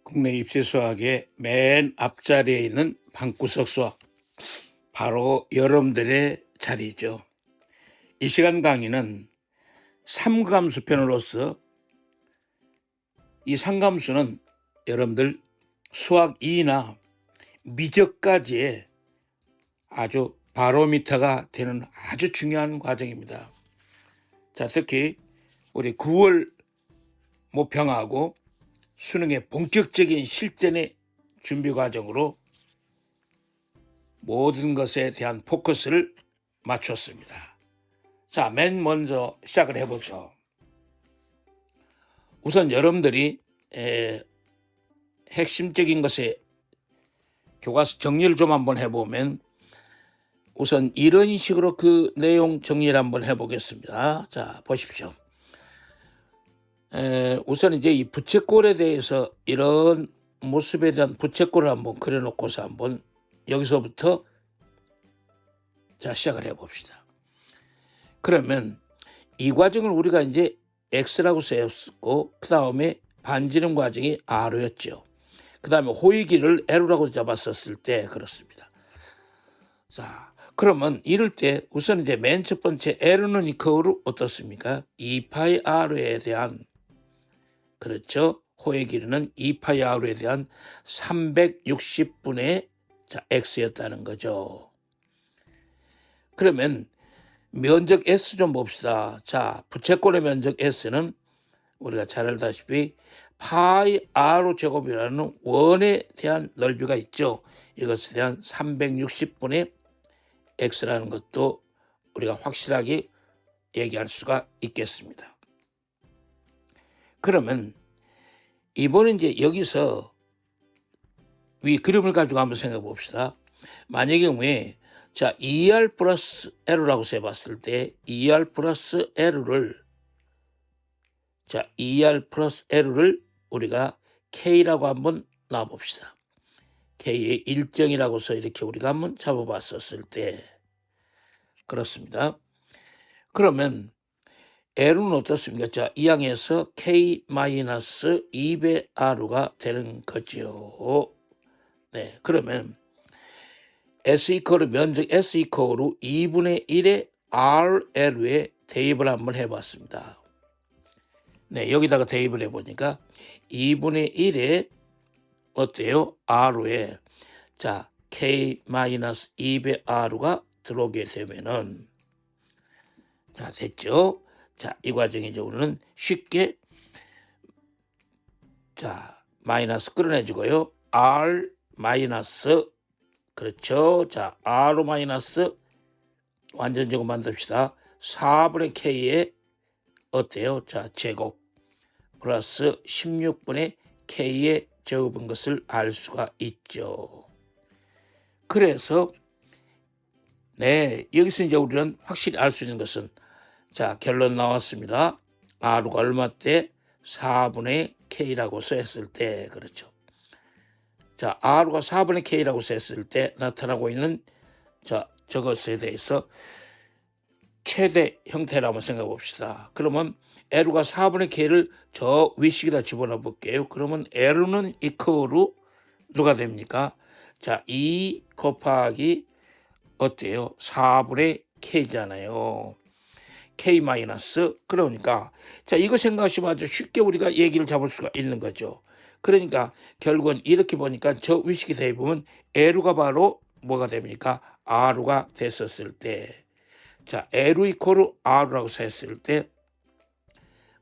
국내 입시 수학의 맨 앞자리에 있는 방구석 수학, 바로 여러분들의 자리죠. 이 시간 강의는 삼감수 편으로서 이 삼감수는 여러분들 수학 2나 미적까지의 아주 바로미터가 되는 아주 중요한 과정입니다. 자, 특히 우리 9월 모평하고 수능의 본격적인 실전의 준비 과정으로 모든 것에 대한 포커스를 맞췄습니다. 자, 맨 먼저 시작을 해보죠. 우선 여러분들이 핵심적인 것에 교과서 정리를 좀 한번 해보면, 우선 이런 식으로 그 내용 정리를 한번 해보겠습니다. 자, 보십시오. 우선 이제 이 부채꼴에 대해서 이런 모습에 대한 부채꼴을 한번 그려놓고서 한번 여기서부터 자 시작을 해봅시다. 그러면 이 과정을 우리가 이제 X라고 쓰였고, 그 다음에 반지름 과정이 R였죠. 그 다음에 호위기를 L라고 잡았었을 때 그렇습니다. 자, 그러면 이럴 때 우선 이제 맨 첫 번째 L은 이 커브로 어떻습니까? 2파이 R에 대한, 그렇죠, 호의 길이는 2파이 R에 대한 360분의 자 X였다는 거죠. 그러면 면적 S 좀 봅시다. 자, 부채꼴의 면적 S는 우리가 잘 알다시피 파이 R 제곱이라는 원에 대한 넓이가 있죠. 이것에 대한 360분의 X라는 것도 우리가 확실하게 얘기할 수가 있겠습니다. 그러면 이번에 이제 여기서 위 그림을 가지고 한번 생각해 봅시다. 만약의 경우에 자 2R 플러스 L라고 해봤을 때 2R 플러스 L을 자 2R 플러스 L을 우리가 K라고 한번 놔봅시다. K의 일정이라고서 이렇게 우리가 한번 잡아봤었을 때 그렇습니다. 그러면 L은 어떻습니까? 자, 이 항에서 K-2배 R가 되는 거죠. 네, 그러면 S 이퀄 면적 S 이퀄로 2분의 1의 RL에 대입을 한번 해봤습니다. 네, 여기다가 대입을 해보니까 2분의 1의 어때요? R에 자 K-2배 R가 들어오게 되면은 자 됐죠? 자, 이 과정이죠. 우리는 쉽게 자 마이너스 끌어내주고요. R 마이너스, 그렇죠. 자, R로 마이너스 완전 제곱 만듭시다. 4분의 K의 어때요? 자, 제곱 플러스 16분의 K의 제곱인 것을 알 수가 있죠. 그래서 네, 여기서 이제 우리는 확실히 알 수 있는 것은 자, 결론 나왔습니다. R가 얼마 때? 4분의 K라고 써했을 때, 그렇죠. 자, R가 4분의 K라고 써했을 때 나타나고 있는 자, 저것에 대해서 최대 형태를 한번 생각해 봅시다. 그러면 L가 4분의 K를 저 위식에다 집어넣어 볼게요. 그러면 L은 이퀄로 누가 됩니까? 자, 2 곱하기 어때요? 4분의 K잖아요. K 마이너스, 그러니까 자, 이거 생각하시면 아주 쉽게 우리가 얘기를 잡을 수가 있는 거죠. 그러니까 결국은 이렇게 보니까 저 위식에 대입하면 L가 바로 뭐가 됩니까? R가 됐었을 때, 자, L 이퀄 R라고 했을 때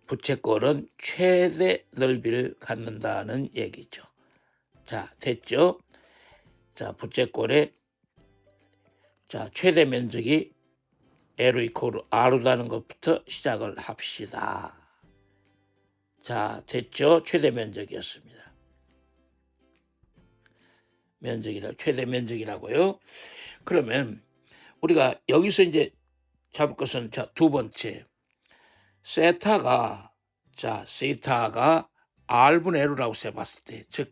부채꼴은 최대 넓이를 갖는다는 얘기죠. 자, 됐죠? 자, 부채꼴의 자 최대 면적이 L 이퀄 R라는 것부터 시작을 합시다. 자, 됐죠? 최대 면적이었습니다. 면적이라 최대 면적이라고요. 그러면 우리가 여기서 이제 잡을 것은 자, 두 번째 세타가 자 세타가 R분의 L라고 해봤을 때, 즉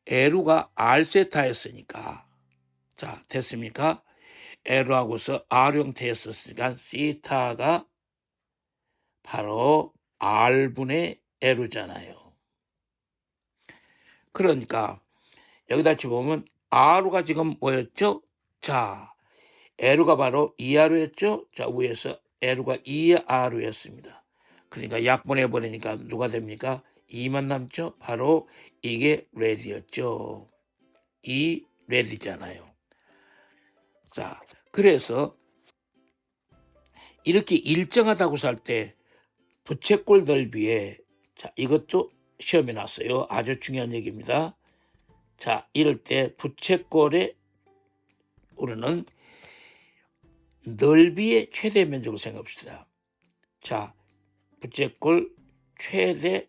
L가 R 세타였으니까 자 됐습니까? L하고서 R 형태였었으니까 세타가 바로 R분의 L잖아요. 그러니까 여기다 집어보면 R가 지금 뭐였죠? 자, L가 바로 2R였죠? 자, 위에서 L가 2R였습니다. 그러니까 약분해버리니까 누가 됩니까? 2만 남죠? 바로 이게 레디였죠. 이 레디잖아요. 자, 그래서 이렇게 일정하다고 살 때 부채꼴 넓이에, 자, 이것도 시험에 났어요. 아주 중요한 얘기입니다. 자, 이럴 때 부채꼴의 우리는 넓이의 최대 면적을 생각합시다. 자, 부채꼴 최대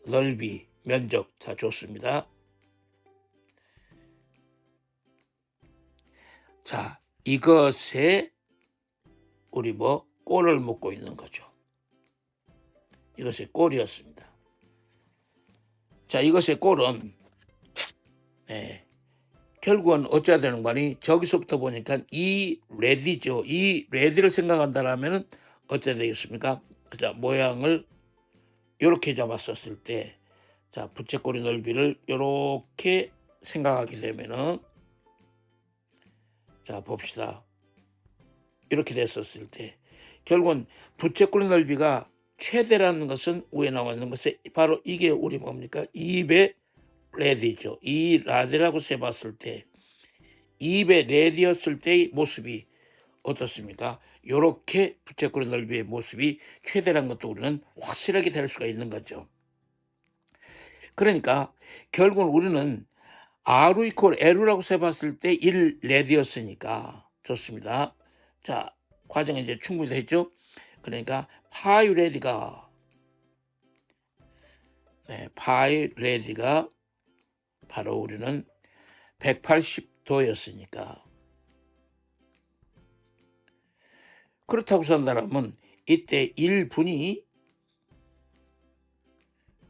넓이 면적. 자, 좋습니다. 자, 이것에 우리 꼴을 묶고 있는 거죠. 이것의 꼴이었습니다. 자, 이것의 꼴은 결국은 어찌해야 되는 거니? 저기서부터 보니까 이 레디죠. 이 레디를 생각한다라면 어찌해야 되겠습니까? 자, 모양을 이렇게 잡았었을 때, 자, 부채꼴의 넓이를 이렇게 생각하게 되면은, 자, 봅시다. 이렇게 됐었을 때 결국은 부채꼴의 넓이가 최대라는 것은 위에 나와 있는 것에 바로 이게 우리 뭡니까? 2배 레디죠. 이 라디라고 세봤을 때 2배 레디였을 때의 모습이 어떻습니까? 이렇게 부채꼴의 넓이의 모습이 최대라는 것도 우리는 확실하게 될 수가 있는 거죠. 그러니까 결국은 우리는 R 이퀄 L이라고 세봤을 때 1 레디였으니까 좋습니다. 자, 과정이 이제 충분히 됐죠? 그러니까 파이 레디가 파이 레디가 바로 우리는 180도였으니까 그렇다고 산다면 이때 1분이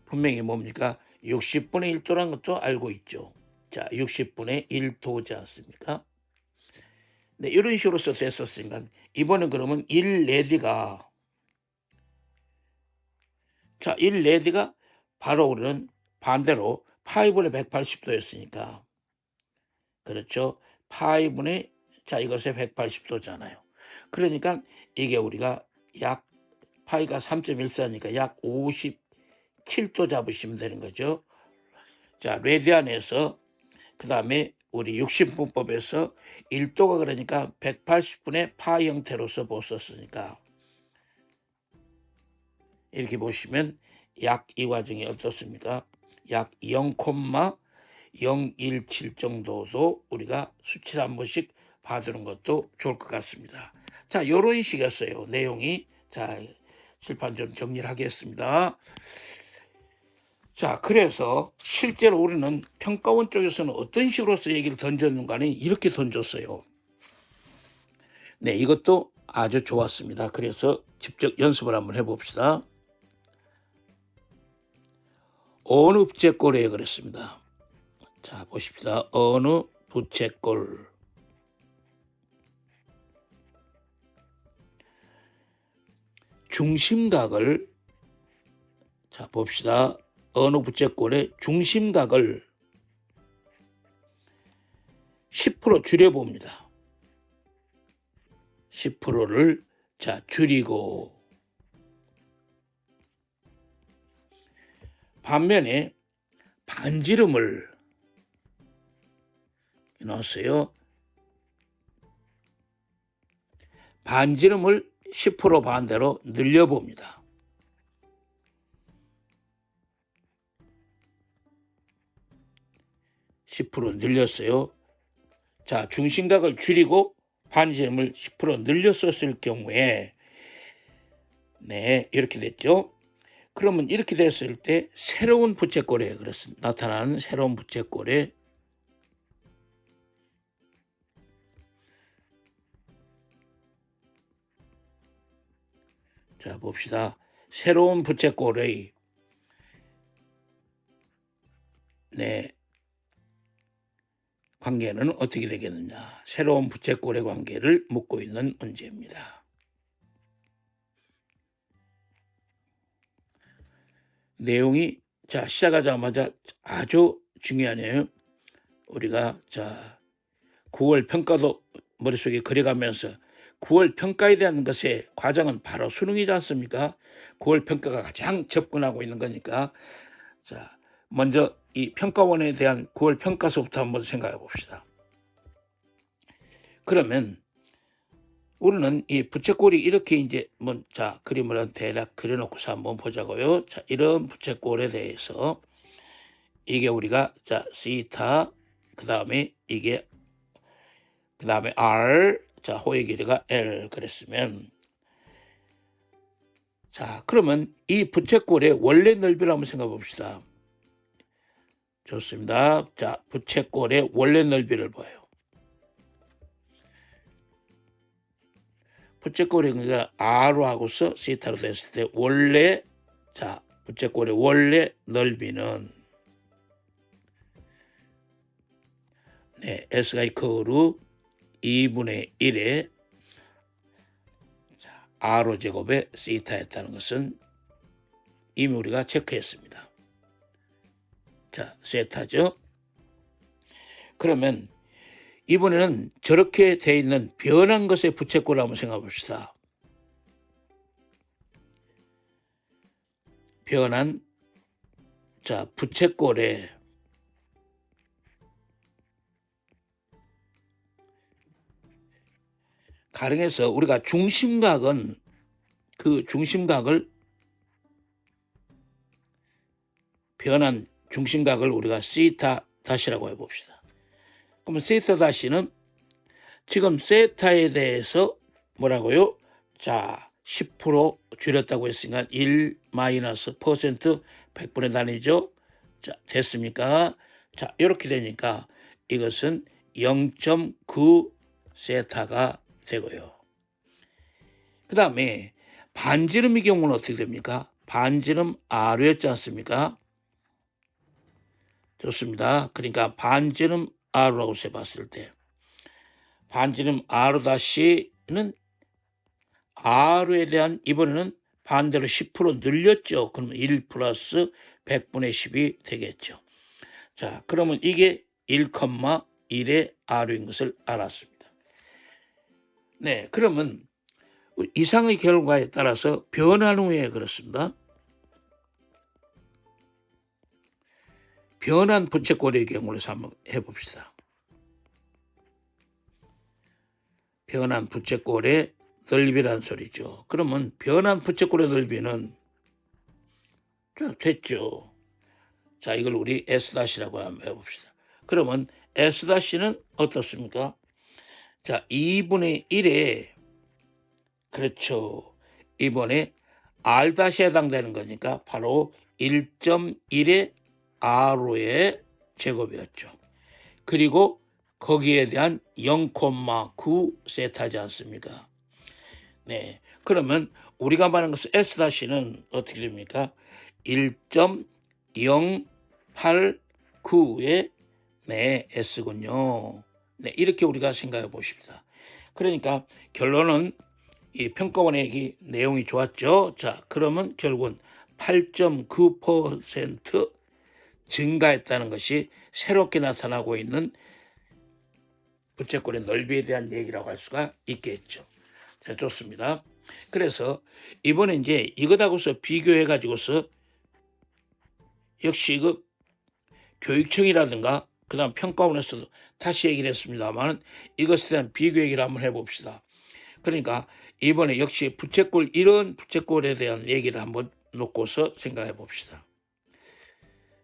분명히 뭡니까? 60분의 1도라는 것도 알고 있죠. 자, 60분의 1도지 않습니까? 네, 이런 식으로 됐었으니까 이번엔 그러면 1 레디가, 자, 1 레디가 바로 우리는 반대로 파이분의 180도였으니까 그렇죠. 파이분의, 자, 이것의 180도잖아요. 그러니까 이게 우리가 약 파이가 3.14니까 약 57도 잡으시면 되는 거죠. 자, 레디안에서 그 다음에 우리 60분법에서 1도가 그러니까 180분의 파이 형태로서 보셨으니까 이렇게 보시면 약 이 과정이 어떻습니까? 약 0,017 정도도 우리가 수치를 한 번씩 봐두는 것도 좋을 것 같습니다. 자, 이런 식이었어요. 내용이. 자, 칠판 좀 정리를 하겠습니다. 자, 그래서 실제로 우리는 평가원 쪽에서는 어떤 식으로서 얘기를 던졌는가는 이렇게 던졌어요. 네, 이것도 아주 좋았습니다. 그래서 직접 연습을 한번 해봅시다. 어느 부채꼴에 그랬습니다. 자, 보십시다. 어느 부채꼴. 중심각을, 자, 봅시다. 어느 부채꼴의 중심각을 10% 줄여봅니다. 10%를 자, 줄이고, 반면에 반지름을 넣었어요. 반지름을 10% 반대로 늘려봅니다. (10% 늘렸어요). 자, 중심각을 줄이고 반지름을 10% 늘렸었을 경우에 네, 이렇게 됐죠. 그러면 이렇게 됐을 때 새로운 부채꼴에 나타나는 새로운 부채꼴에, 자, 봅시다. 새로운 부채꼴의 관계는 어떻게 되겠느냐. 새로운 부채꼴의 관계를 묻고 있는 문제입니다. 내용이 자, 시작하자마자 아주 중요하네요. 우리가 자 9월 평가도 머릿속에 그려가면서 9월 평가에 대한 것의 과정은 바로 수능이지 않습니까? 9월 평가가 가장 접근하고 있는 거니까 자 먼저 이 평가원에 대한 9월 평가서부터 한번 생각해 봅시다. 그러면 우리는 이 부채꼴이 이렇게 이제 자 그림을 대략 그려놓고서 한번 보자고요. 자 이런 부채꼴에 대해서 이게 우리가 자 시타 그 다음에 R 자 호의 길이가 L 그랬으면 자 그러면 이 부채꼴의 원래 넓이를 한번 생각해 봅시다. 좋습니다. 자 부채꼴의 원래 넓이를 봐요. 부채꼴이 그러니까 R로 하고서 시타로 됐을 때 원래 자 부채꼴의 원래 넓이는 네, S가 이퀄로 2분의 1에 R호 제곱의 시타였다는 것은 이미 우리가 체크했습니다. 자, 세타죠. 그러면 이번에는 저렇게 돼 있는 변한 것의 부채꼴을 한번 생각해 봅시다. 변한 자 부채꼴에 가령해서 우리가 중심각은 그 중심각을 변한 중심각을 우리가 시타 다시라고 해봅시다. 그러면 시타 다시는 지금 세타에 대해서 뭐라고요? 자 10% 줄였다고 했으니까 1 마이너스 퍼센트 100분의 단위죠. 자 됐습니까? 자 이렇게 되니까 이것은 0.9 세타가 되고요. 그 다음에 반지름의 경우는 어떻게 됩니까? 반지름 R였지 않습니까? 좋습니다. 그러니까 반지름 R라고 세봤을 때 반지름 R-는 R에 대한 이번에는 반대로 10% 늘렸죠. 그러면 1 플러스 100분의 10이 되겠죠. 자, 그러면 이게 1,1의 R인 것을 알았습니다. 네, 그러면 이상의 결과에 따라서 변한 후에 그렇습니다. 변한 부채꼴의 경우를 한번 해봅시다. 변한 부채꼴의 넓이란 소리죠. 그러면 변한 부채꼴의 넓이는 자 됐죠. 자 이걸 우리 S-라고 한번 해봅시다. 그러면 S-는 어떻습니까? 자 2분의 1에 그렇죠. 이번에 R-에 해당되는 거니까 바로 1.1의 R의 제곱이었죠. 그리고 거기에 대한 0,9 세타지 않습니까? 네, 그러면 우리가 말하는 것은 S-는 어떻게 됩니까? 1.089의 네, S군요. 네, 이렇게 우리가 생각해 보십시다. 그러니까 결론은 이 평가원의 내용이 좋았죠. 자, 그러면 결국은 8.9% 증가했다는 것이 새롭게 나타나고 있는 부채꼴의 넓이에 대한 얘기라고 할 수가 있겠죠. 자, 좋습니다. 그래서 이번에 이제 이것하고서 비교해 가지고서 역시 그 교육청이라든가 그다음 평가원에서도 다시 얘기를 했습니다만 이것에 대한 비교 얘기를 한번 해봅시다. 그러니까 이번에 역시 부채꼴 이런 부채꼴에 대한 얘기를 한번 놓고서 생각해 봅시다.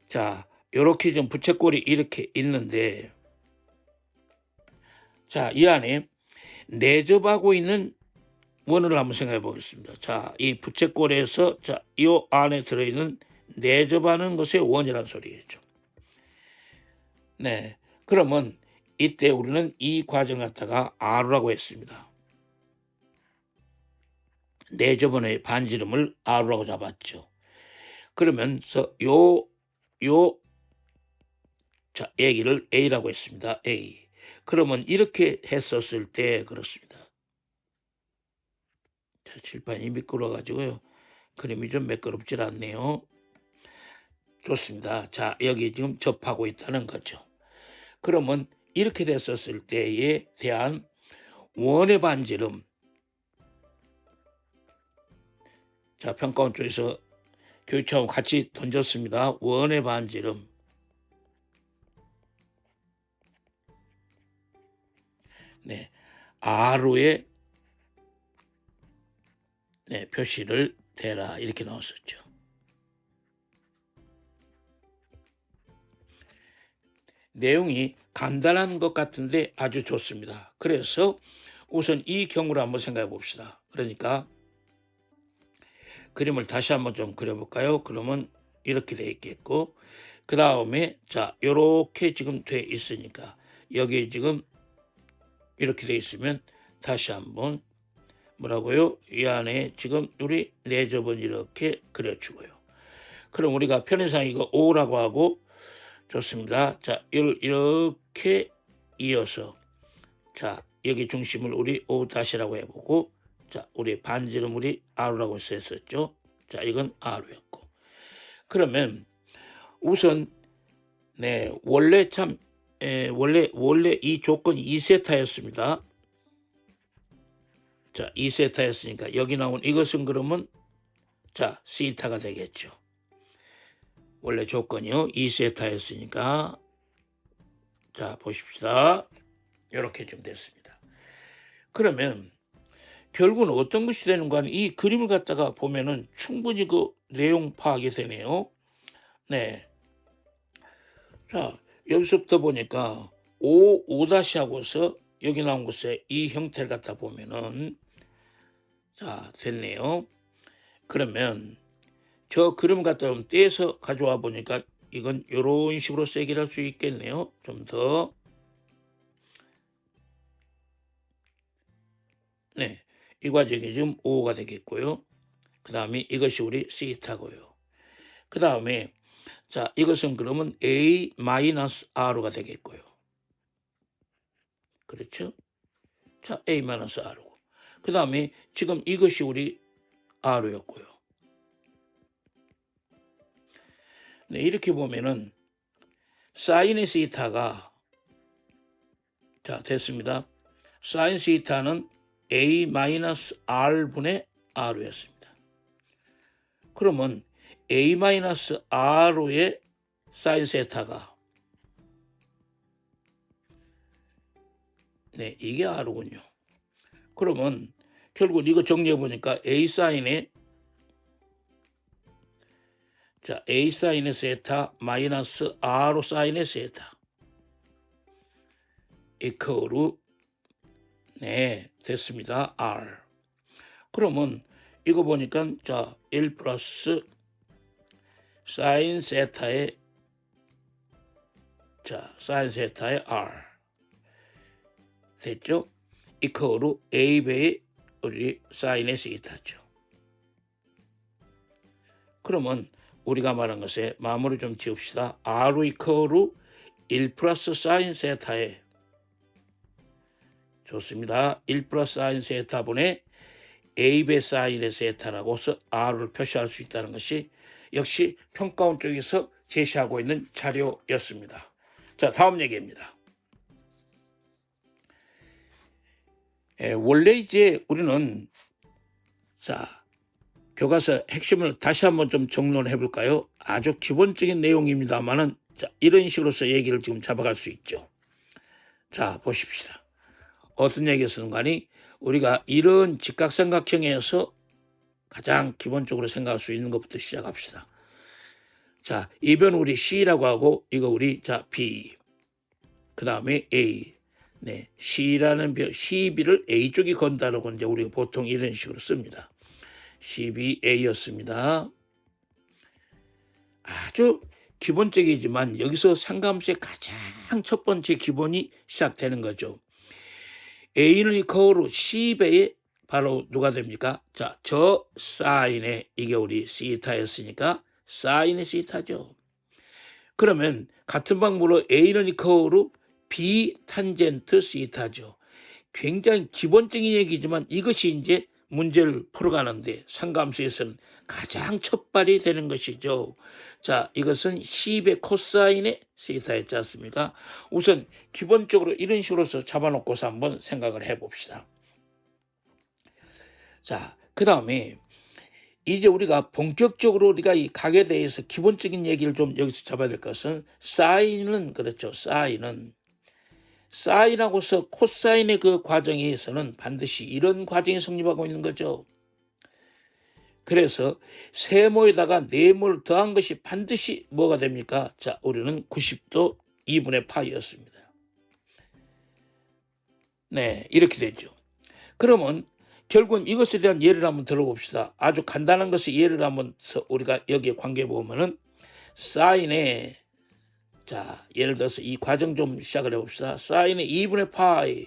자, 이렇게 좀 부채꼴이 이렇게 있는데 자, 이 안에 내접하고 있는 원을 한번 생각해 보겠습니다. 자, 이 부채꼴에서 자, 이 안에 들어있는 내접하는 것의 원이라는 소리겠죠. 네, 그러면 이때 우리는 이 과정 갖다가 R라고 했습니다. 내접원의 반지름을 R라고 잡았죠. 그러면서 자, 얘기를 A라고 했습니다. A. 그러면 이렇게 했었을 때 그렇습니다. 자, 칠판이 미끄러워가지고요. 그림이 좀 매끄럽질 않네요. 좋습니다. 자, 여기 지금 접하고 있다는 거죠. 그러면 이렇게 됐었을 때에 대한 원의 반지름. 자, 평가원 쪽에서 교육청하고 같이 던졌습니다. 원의 반지름. 네, R의 표시를 대라 이렇게 나왔었죠. 내용이 간단한 것 같은데 아주 좋습니다. 그래서 우선 이 경우를 한번 생각해 봅시다. 그러니까 그림을 다시 한번 좀 그려볼까요? 그러면 이렇게 돼 있겠고, 그 다음에 자, 요렇게 지금 돼 있으니까 여기 지금 이렇게 돼 있으면 다시 한번 뭐라고요? 이 안에 지금 우리 4점은 이렇게 그려주고요. 그럼 우리가 편의상 이거 5라고 하고, 좋습니다. 자, 이렇게 이어서 자, 여기 중심을 우리 O-라고 해보고, 자, 우리 반지름 우리 R라고 했었죠. 자, 이건 R였고. 그러면 우선 원래 참 원래 이 조건이 2세타였습니다. 자, 2세타였으니까 여기 나온 이것은 그러면 자, 시타가 되겠죠. 원래 조건이요 2세타였으니까 자, 보십시다. 이렇게 좀 됐습니다. 그러면 결국은 어떤 것이 되는가 하는 이 그림을 갖다가 보면은 충분히 그 내용 파악이 되네요. 네. 자, 여기서부터 보니까 5 하고서 여기 나온 것에 이 형태를 갖다 보면은 자, 됐네요. 그러면 저 그림을 갖다 좀 떼서 가져와 보니까 이건 이런 식으로 세기를 할 수 있겠네요. 좀 더. 네. 이 과정이 지금 5가 되겠고요. 그 다음에 이것이 우리 시타고요. 그 다음에 자, 이것은 그러면 A-R가 되겠고요. 그렇죠? 자, A-R고. 그 다음에 지금 이것이 우리 R였고요. 네, 이렇게 보면은 사인의 시타가 자, 됐습니다. 사인 시타는 A-R분의 R였습니다. 그러면 A-R의 사인 세타가 네, 이게 R군요. 그러면 결국 이거 정리해 보니까 A 사인의 자, A 사인의 세타 마이너스 R 사인의 세타 이퀄로 네, 됐습니다. R. 그러면 이거 보니까 자, 1 플러스 사인 세타의 자, 사인 세타의 R 됐죠? 이퀄로 A배의 우리 사인의 시타죠. 그러면 우리가 말한 것에 마무리 좀 지읍시다. R 이퀄로 1 플러스 사인 세타의 좋습니다. 1 플러스 사인 세타분의 A배 사인의 세타라고 해서 R을 표시할 수 있다는 것이 역시 평가원 쪽에서 제시하고 있는 자료였습니다. 자, 다음 얘기입니다. 원래 이제 우리는 자, 교과서 핵심을 다시 한번 좀 정론해 볼까요? 아주 기본적인 내용입니다만은 자, 이런 식으로서 얘기를 지금 잡아갈 수 있죠. 자, 보십시다. 어떤 얘기를 쓰는 거니? 우리가 이런 직각삼각형에서 가장 기본적으로 생각할 수 있는 것부터 시작합시다. 자, 이변 우리 C라고 하고 이거 우리 자 B 그 다음에 A 네, C라는 CB를 A 쪽이 건다라고 이제 우리가 보통 이런 식으로 씁니다. CBA였습니다. 아주 기본적이지만 여기서 상관함수의 가장 첫 번째 기본이 시작되는 거죠. A는 이퀄로 C배에 바로 누가 됩니까? 자, 저 사인의 이게 우리 시타였으니까 사인의 시타죠. 그러면 같은 방법으로 A는 이퀄로 B 탄젠트 시타죠. 굉장히 기본적인 얘기지만 이것이 이제 문제를 풀어가는데 상감수에서는 가장 첫발이 되는 것이죠. 자, 이것은 10의 코사인의 시타였지 않습니까? 우선 기본적으로 이런 식으로서 잡아놓고서 한번 생각을 해봅시다. 자, 그 다음에 이제 우리가 본격적으로 우리가 이 각에 대해서 기본적인 얘기를 좀 여기서 잡아야 될 것은 사인은 그렇죠. 사인하고서 코사인의 그 과정에서는 반드시 이런 과정이 성립하고 있는 거죠. 그래서 세모에다가 네모를 더한 것이 반드시 뭐가 됩니까? 자, 우리는 90도 2분의 파이였습니다. 네, 이렇게 되죠. 그러면 결국은 이것에 대한 예를 한번 들어봅시다. 아주 간단한 것의 예를 한번 우리가 여기에 관계 보면은 사인의 자, 예를 들어서 이 과정 좀 시작을 해봅시다. 사인의 2분의 파이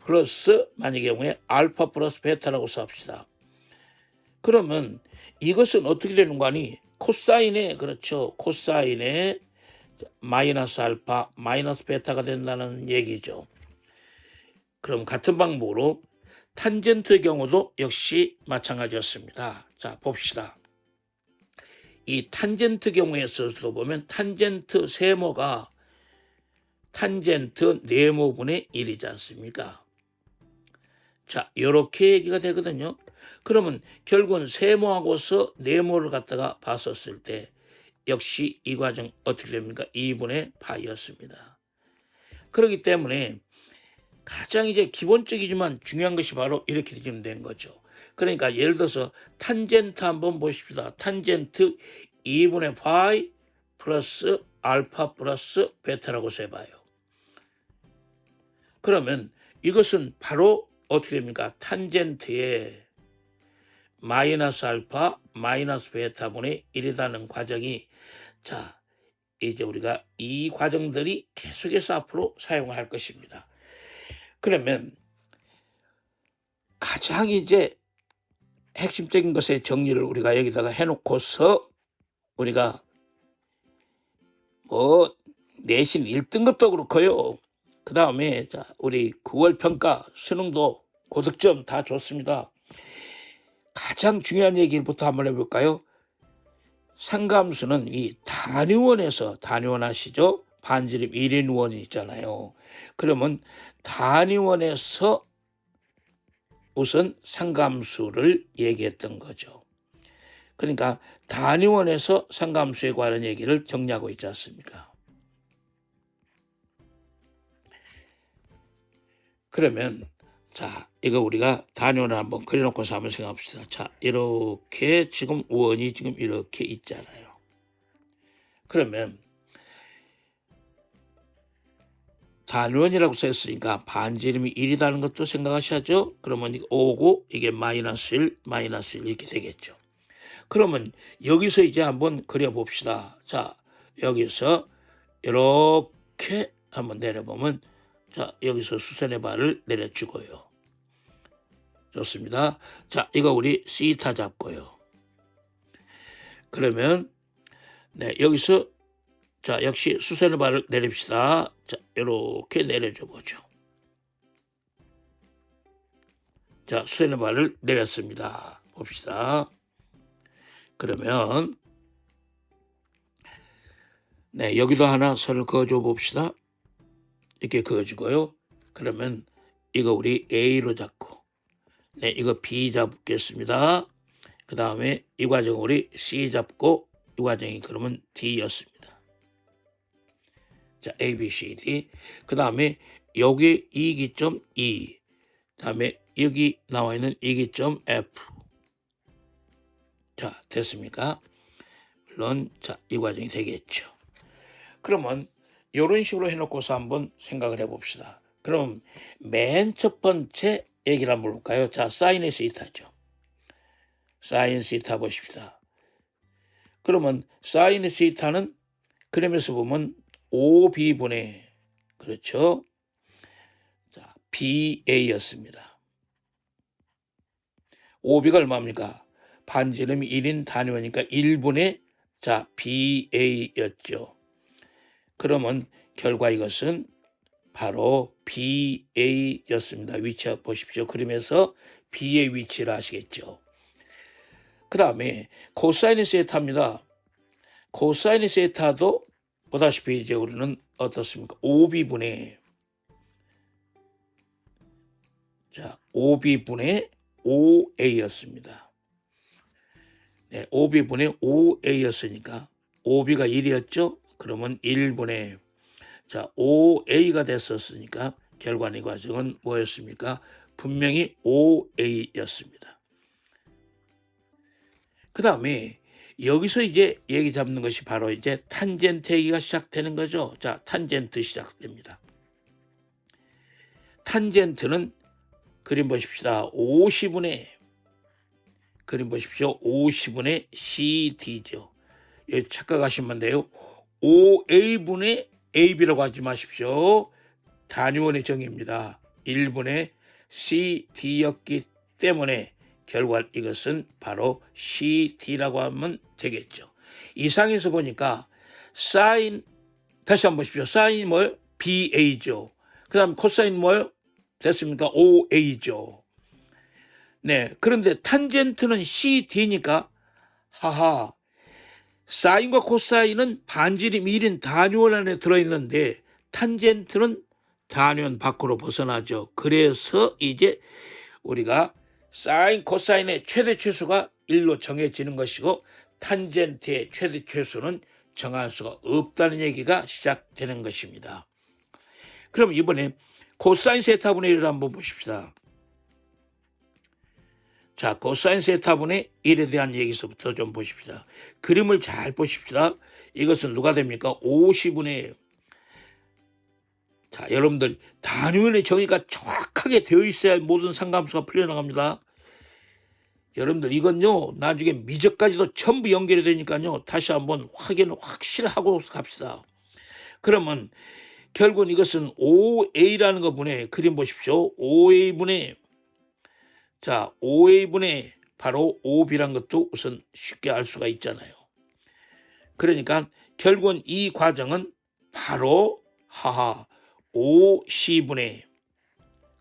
플러스 만약의 경우에 알파 플러스 베타라고 씁시다. 그러면 이것은 어떻게 되는 거 아니? 코사인의 그렇죠. 코사인의 마이너스 알파 마이너스 베타가 된다는 얘기죠. 그럼 같은 방법으로 탄젠트의 경우도 역시 마찬가지였습니다. 자, 봅시다. 이 탄젠트 경우에서도 보면 탄젠트 세모가 탄젠트 네모분의 1이지 않습니까? 자, 이렇게 얘기가 되거든요. 그러면 결국은 세모하고서 네모를 갖다가 봤었을 때 역시 이 과정 어떻게 됩니까? 2분의 파이였습니다. 그렇기 때문에 가장 이제 기본적이지만 중요한 것이 바로 이렇게 된 거죠. 그러니까 예를 들어서 탄젠트 한번 보십시다. 탄젠트 2분의 파이 플러스 알파 플러스 베타라고 써봐요. 그러면 이것은 바로 어떻게 됩니까? 탄젠트의 마이너스 알파 마이너스 베타분의 1이라는 과정이 자 이제 우리가 이 과정들이 계속해서 앞으로 사용할 것입니다. 그러면 가장 이제 핵심적인 것의 정리를 우리가 여기다가 해놓고서 우리가 뭐 내신 1등급도 그렇고요. 그 다음에 자 우리 9월 평가 수능도 고득점 다 좋습니다. 가장 중요한 얘기부터 한번 해볼까요? 상감수는 이 단위원에서 단위원 아시죠? 반지름 1인원이 있잖아요. 그러면 단위원에서 우선 상감수를 얘기했던 거죠. 그러니까 단위원에서 상감수에 관한 얘기를 정리하고 있지 않습니까? 그러면 자 이거 우리가 단위원을 한번 그려놓고서 한번 생각합시다. 자 이렇게 지금 원이 지금 이렇게 있잖아요. 그러면 단위원이라고 썼으니까 반지름이 1이라는 것도 생각하셔야죠. 그러면 이게 5고 이게 마이너스 1 이렇게 되겠죠. 그러면 여기서 이제 한번 그려봅시다. 자 여기서 이렇게 한번 내려보면 자 여기서 수선의 발을 내려주고요. 좋습니다. 자 이거 우리 시타 잡고요. 그러면 네 여기서 자 역시 수선의 발을 내립시다. 자 이렇게 내려줘 보죠. 자 수선의 발을 내렸습니다. 봅시다. 그러면 네 여기도 하나 선을 그어줘 봅시다. 이렇게 그어주고요. 그러면 이거 우리 A로 잡고 네 이거 B 잡겠습니다. 그 다음에 이 과정 우리 C 잡고 이 과정이 그러면 D였습니다. 자 A, B, C, D 그 다음에 여기 이 기점 E 다음에 여기 나와 있는 이 기점 F 자 됐습니까? 물론 자 이 과정이 되겠죠. 그러면 이런 식으로 해놓고서 한번 생각을 해봅시다. 그럼 맨 첫 번째 얘기를 한번 볼까요? 자 사인의 시타죠. 사인 시타 보십시다. 그러면 사인의 시타는 그림에서 보면 5b분의 그렇죠. 자 BA였습니다. 5b가 얼마입니까? 반지름이 1인 단위니까 1분의 자 BA였죠. 그러면 결과 이것은 바로 BA였습니다. 위치 보십시오. 그림에서 B의 위치를 아시겠죠. 그 다음에 코사인 세타입니다. 코사인 세타도 보다시피 이제 우리는 어떻습니까? 5B분의 5B분의 5A였습니다. 네, 5B분의 5A였으니까 5B가 1이었죠? 그러면 1분의 5A가 됐었으니까 결과의 과정은 뭐였습니까? 분명히 5A였습니다. 그 다음에 여기서 이제 얘기 잡는 것이 바로 이제 탄젠트 얘기가 시작되는 거죠. 자, 탄젠트 시작됩니다. 탄젠트는 그림 보십시다. 50분의 그림 보십시오. 50분의 CD죠. 여기 착각하시면 돼요. 5A분의 AB라고 하지 마십시오. 단위원의 정의입니다. 1분의 CD였기 때문에 결과 이것은 바로 CD라고 하면 되겠죠. 이상에서 보니까 사인 다시 한번 보십시오. 사인이 뭐예요? BA죠. 그 다음 코사인 뭐예요? 됐습니까? OA죠. 네, 그런데 탄젠트는 CD니까 하하 사인과 코사인은 반지름 1인 단위원 안에 들어있는데 탄젠트는 단위원 밖으로 벗어나죠. 그래서 이제 우리가 사인, 코사인의 최대 최소가 1로 정해지는 것이고 탄젠트의 최대 최소는 정할 수가 없다는 얘기가 시작되는 것입니다. 그럼 이번에 코사인 세타분의 1을 한번 보십시다. 자, 코사인 세타분의 1에 대한 얘기서부터 좀 보십시다. 그림을 잘 보십시다. 이것은 누가 됩니까? 50분의 자, 여러분들 단위원의 정의가 정확하게 되어 있어야 모든 상감수가 풀려나갑니다. 여러분들 이건요 나중에 미적까지도 전부 연결이 되니까요 다시 한번 확인을 확실히 하고 갑시다. 그러면 결국은 이것은 5A라는 거 분의 그림 보십시오. 5A분의 5A분의 바로 5B란 것도 우선 쉽게 알 수가 있잖아요. 그러니까 결국은 이 과정은 바로 5C분의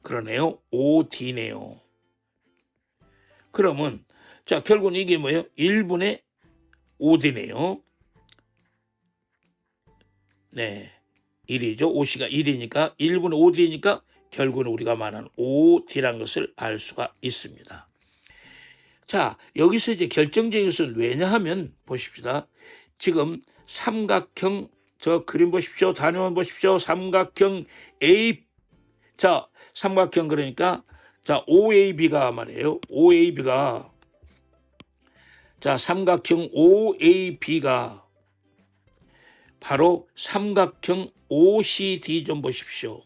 그러네요. 5D네요. 그러면 결국은 이게 뭐예요? 1분의 5D네요. 네, 1이죠. 5C가 1이니까 1분의 5D니까 결국은 우리가 말하는 5D라는 것을 알 수가 있습니다. 자, 여기서 이제 결정적인 것은 왜냐하면 보십시다. 지금 삼각형 그림 보십시오. 단위원 보십시오. 삼각형 A 삼각형 그러니까 OAB가 말이에요. OAB가 삼각형 OAB가 바로 삼각형 OCD 좀 보십시오.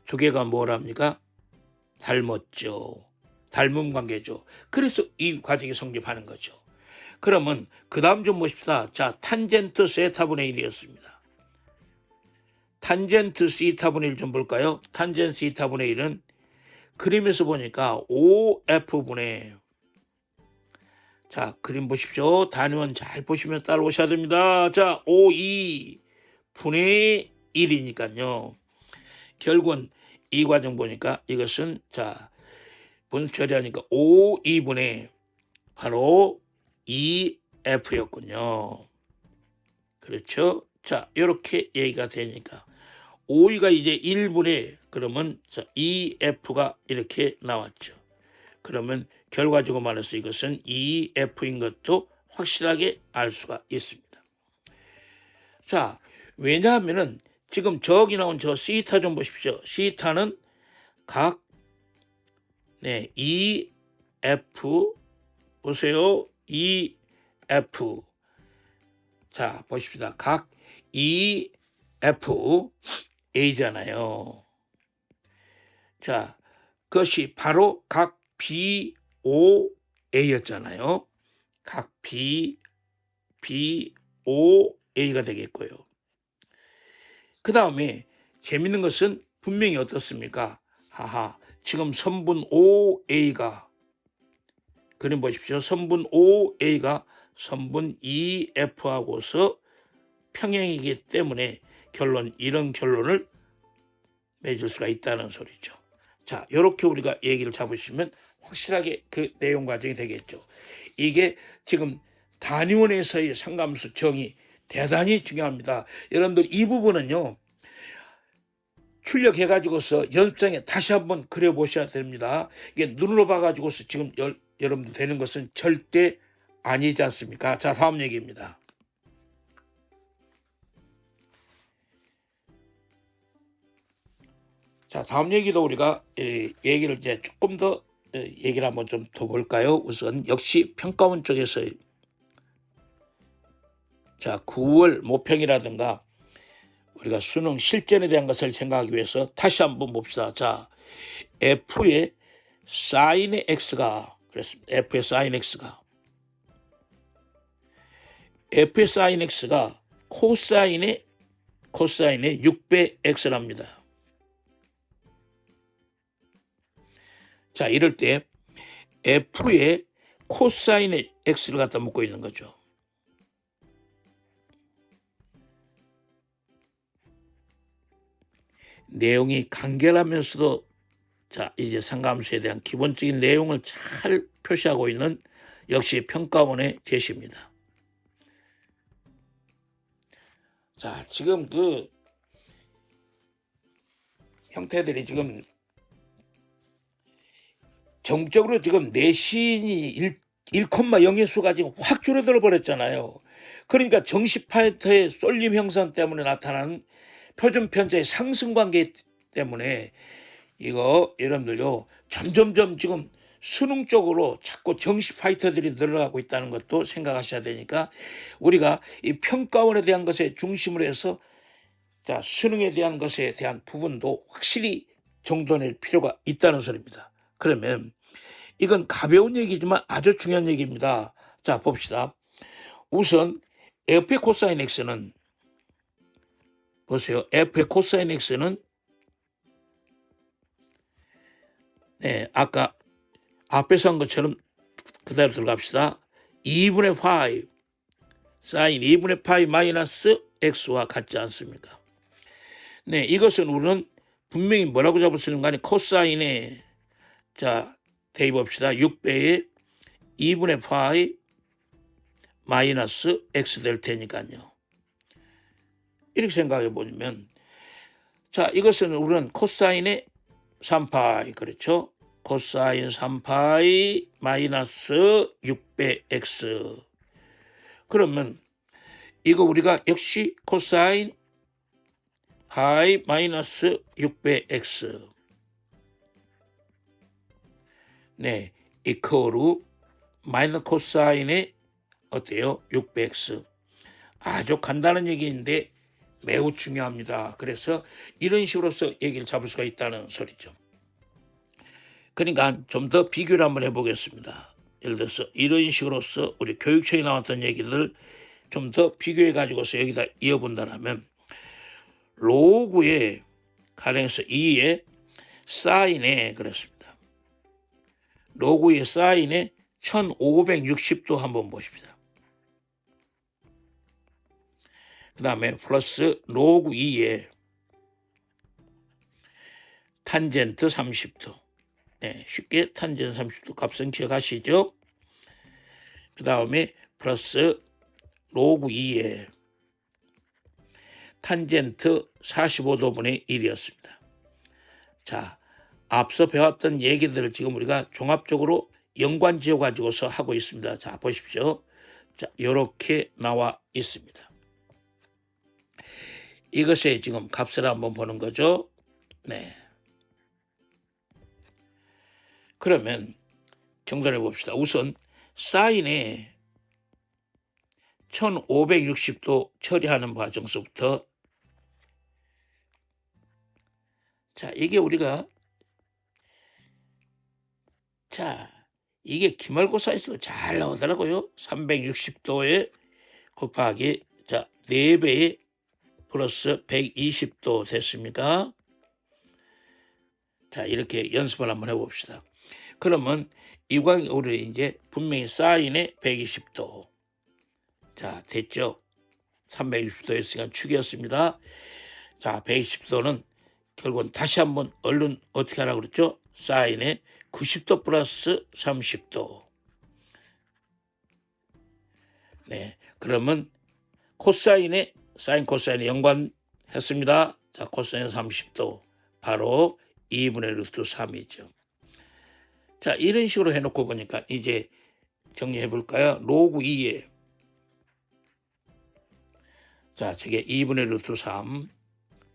두 개가 뭐랍니까? 닮았죠. 닮은 관계죠. 그래서 이 과정이 성립하는 거죠. 그러면 그 다음 좀 보십시다. 탄젠트 세타분의 1이었습니다. 탄젠트 시타분의 1 좀 볼까요? 탄젠트 시타분의 1은 그림에서 보니까 OF분의 그림 보십시오. 단위원 잘 보시면 따라오셔야 됩니다. OE분의 1이니까요. 결국은 이 과정 보니까 이것은 분처리하니까 OE분의 바로 EF였군요. 그렇죠? 이렇게 얘기가 되니까 OE가 이제 1분의 그러면 EF가 이렇게 나왔죠. 그러면 결과적으로 말해서 이것은 EF인 것도 확실하게 알 수가 있습니다. 왜냐하면은 지금 저기 나온 시타 좀 보십시오. 시타는 각 EF 보세요. EF 보십시다. 각 EF A잖아요. 그것이 바로 각 BOA였잖아요. 각 BOA가 되겠고요. 그 다음에 재밌는 것은 분명히 어떻습니까? 지금 선분 OA가 그림 보십시오. 선분 OA가 선분 EF하고서 평행이기 때문에 이런 결론을 맺을 수가 있다는 소리죠. 자, 이렇게 우리가 얘기를 잡으시면 확실하게 그 내용 과정이 되겠죠. 이게 지금 단위원에서의 상감수 정의 대단히 중요합니다. 여러분들 이 부분은요, 출력해가지고서 연습장에 다시 한번 그려보셔야 됩니다. 이게 눈으로 봐가지고서 지금 여러분들 되는 것은 절대 아니지 않습니까? 자, 다음 얘기입니다. 자, 다음 얘기도 우리가 얘기를 이제 조금 더 얘기를 한번 좀 더 볼까요? 우선 역시 평가원 쪽에서 자, 9월 모평이라든가 우리가 수능 실전에 대한 것을 생각하기 위해서 다시 한번 봅시다. 자, F의 사인의 X가 그랬습니다. F의 사인 X가 코사인의 6배 X랍니다. 자, 이럴 때 F의 코사인의 X를 갖다 묻고 있는 거죠. 내용이 간결하면서도 자, 이제 상감수에 대한 기본적인 내용을 잘 표시하고 있는 역시 평가원의 제시입니다. 자, 지금 그 형태들이 지금 정적으로 지금 내신이 1,0의 수가 지금 확 줄어들어 버렸잖아요. 그러니까 정시 파이터의 쏠림 형성 때문에 나타나는 표준 편차의 상승 관계 때문에 이거 여러분들요, 점점점 지금 수능 쪽으로 자꾸 정시 파이터들이 늘어나고 있다는 것도 생각하셔야 되니까 우리가 이 평가원에 대한 것에 중심을 해서 자, 수능에 대한 것에 대한 부분도 확실히 정돈할 필요가 있다는 소리입니다. 그러면 이건 가벼운 얘기지만 아주 중요한 얘기입니다. 자, 봅시다. 우선 F의 코사인 X는 보세요. F의 코사인 X는 네, 아까 앞에서 한 것처럼 그대로 들어갑시다. 2분의 파이 사인 2분의 파이 마이너스 X와 같지 않습니까? 네, 이것은 우리는 분명히 뭐라고 잡을 수 있는 거 아니 코사인에 자, 대입합시다. 6배의 2분의 파이 마이너스 X 될 테니까요. 이렇게 생각해 보면 자, 이것은 우리는 코사인의 3파이 그렇죠? 코사인 3파이 마이너스 6배 X 그러면 이거 우리가 역시 코사인 파이 마이너스 6배 X 네, 이퀄루 마이너스 코사인의 어때요? 6배 X 아주 간단한 얘기인데 매우 중요합니다. 그래서 이런 식으로서 얘기를 잡을 수가 있다는 소리죠. 그러니까 좀 더 비교를 한번 해보겠습니다. 예를 들어서 이런 식으로서 우리 교육청에 나왔던 얘기들 좀 더 비교해 가지고서 여기다 이어본다면 로그의 가령에서 2의 사인에 그렇습니다. 로그의 사인에 1560도 한번 보십시다. 그 다음에 플러스 로그 2에 탄젠트 30도. 네, 쉽게 탄젠트 30도 값은 기억하시죠? 그 다음에 플러스 로그 2에 탄젠트 45도분의 1이었습니다. 자, 앞서 배웠던 얘기들을 지금 우리가 종합적으로 연관지어 가지고서 하고 있습니다. 자, 보십시오. 자, 이렇게 나와 있습니다. 이것의 지금 값을 한번 보는 거죠. 네. 그러면 정돈해 봅시다. 우선 사인에 1560도 처리하는 과정서부터 자, 이게 우리가 자, 이게 기말고사에서 잘 나오더라고요. 360도에 곱하기 자, 4배에 플러스 120도 됐습니까? 자, 이렇게 연습을 한번 해봅시다. 그러면 이광이 우리 이제 분명히 사인에 120도. 자, 됐죠? 360도였으니까 축이었습니다. 자, 120도는 결국은 다시 한번 얼른 어떻게 하라고 그랬죠? 사인에 90도 플러스 30도. 네, 그러면 코사인에 사인 코사인에 연관했습니다. 자, 코사인 30도 바로 2분의 루트 3이죠. 자, 이런 식으로 해놓고 보니까 이제 정리해 볼까요? 로그 2에 자, 저게 2분의 루트 3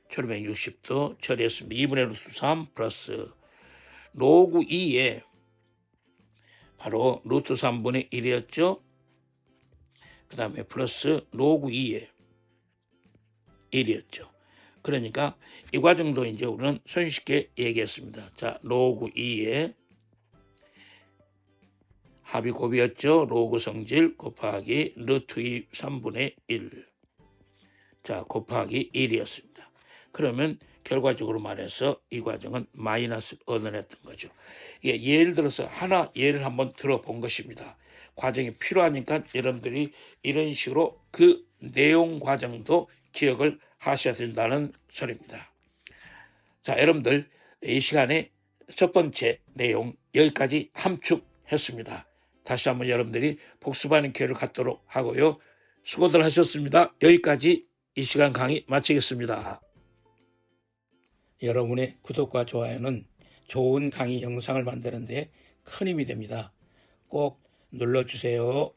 1260도 처리했습니다. 2분의 루트 3 플러스 로그 2에 바로 루트 3분의 1이었죠. 그 다음에 플러스 로그 2에 1이었죠. 그러니까 이 과정도 이제 우리는 손쉽게 얘기했습니다. 자, 로그 2에 합이 곱이었죠. 로그 성질 곱하기 루트 2 3분의 1. 자, 곱하기 1이었습니다. 그러면 결과적으로 말해서 이 과정은 마이너스를 얻어냈던 거죠. 예, 예를 들어서 하나 예를 한번 들어본 것입니다. 과정이 필요하니까 여러분들이 이런 식으로 그 내용 과정도 기억을 하셔야 된다는 소리입니다. 자, 여러분들 이 시간에 첫 번째 내용 여기까지 함축했습니다. 다시 한번 여러분들이 복습하는 기회를 갖도록 하고요. 수고들 하셨습니다. 여기까지 이 시간 강의 마치겠습니다. 여러분의 구독과 좋아요는 좋은 강의 영상을 만드는 데 큰 힘이 됩니다. 꼭 눌러주세요.